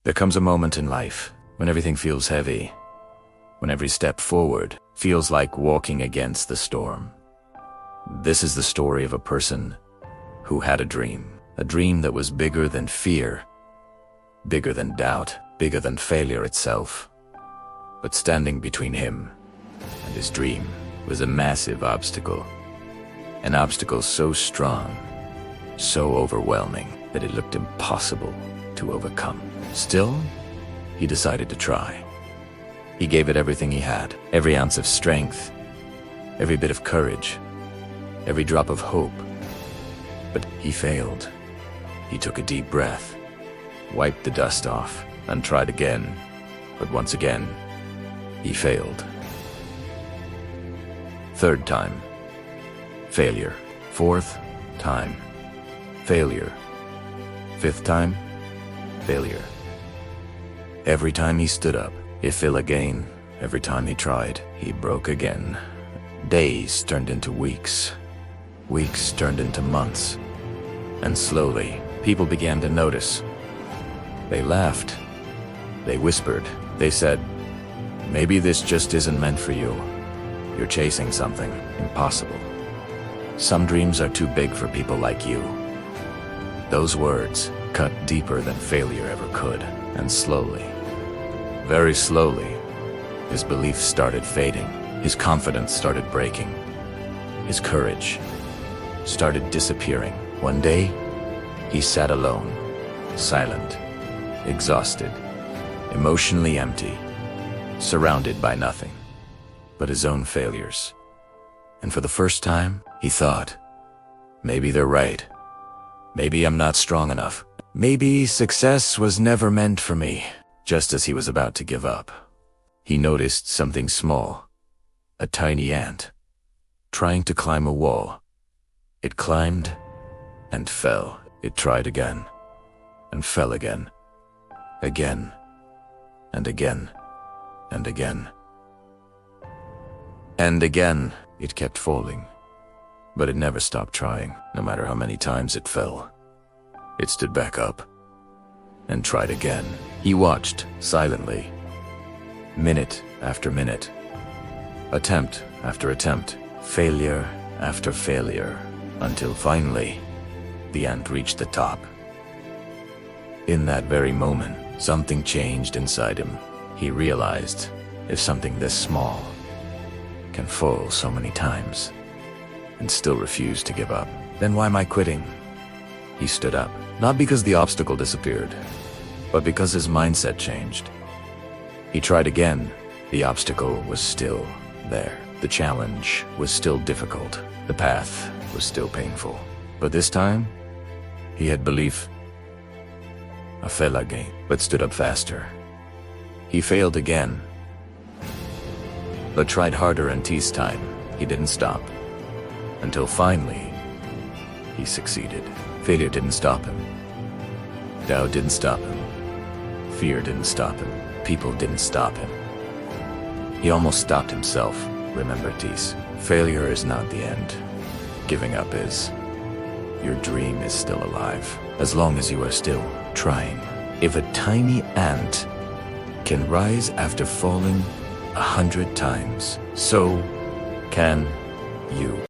There comes a moment in life when everything feels heavy, when every step forward feels like walking against the storm. This is the story of a person who had a dream that was bigger than fear, bigger than doubt, bigger than failure itself. But standing between him and his dream was a massive obstacle. An obstacle so strong, so overwhelming, that it looked impossible to overcome. Still, he decided to try. He gave it everything he had, every ounce of strength, every bit of courage, every drop of hope. But he failed. He took a deep breath, wiped the dust off, and tried again. But once again, he failed. Third time, failure. Fourth time, failure. Fifth time, failure. Every time he stood up, he fell again. Every time he tried, he broke again. Days turned into weeks. Weeks turned into months. And slowly, people began to notice. They laughed. They whispered. They said, "Maybe this just isn't meant for you. You're chasing something impossible. Some dreams are too big for people like you." Those words cut deeper than failure ever could. And slowly, very slowly, his beliefs started fading. His confidence started breaking. His courage started disappearing. One day, he sat alone, silent, exhausted, emotionally empty, surrounded by nothing but his own failures. And for the first time, he thought, maybe they're right. Maybe I'm not strong enough. Maybe success was never meant for me. Just as he was about to give up, he noticed something small, a tiny ant, trying to climb a wall. It climbed and fell. It tried again and fell again, again and again and again. And again, it kept falling, but it never stopped trying. No matter how many times it fell, it stood back up and tried again. He watched silently, minute after minute, attempt after attempt, failure after failure, until finally, the ant reached the top. In that very moment, something changed inside him. He realized, if something this small can fall so many times and still refuse to give up, then why am I quitting? He stood up, not because the obstacle disappeared, but because his mindset changed. He tried again. The obstacle was still there. The challenge was still difficult. The path was still painful. But this time, he had belief. I fell again, but stood up faster. He failed again, but tried harder, and this time, he didn't stop. Until finally, he succeeded. Failure didn't stop him. Doubt didn't stop him. Fear didn't stop him. People didn't stop him. He almost stopped himself. Remember, Tees, failure is not the end. Giving up is. Your dream is still alive, as long as you are still trying. If a tiny ant can rise after falling 100 times, so can you.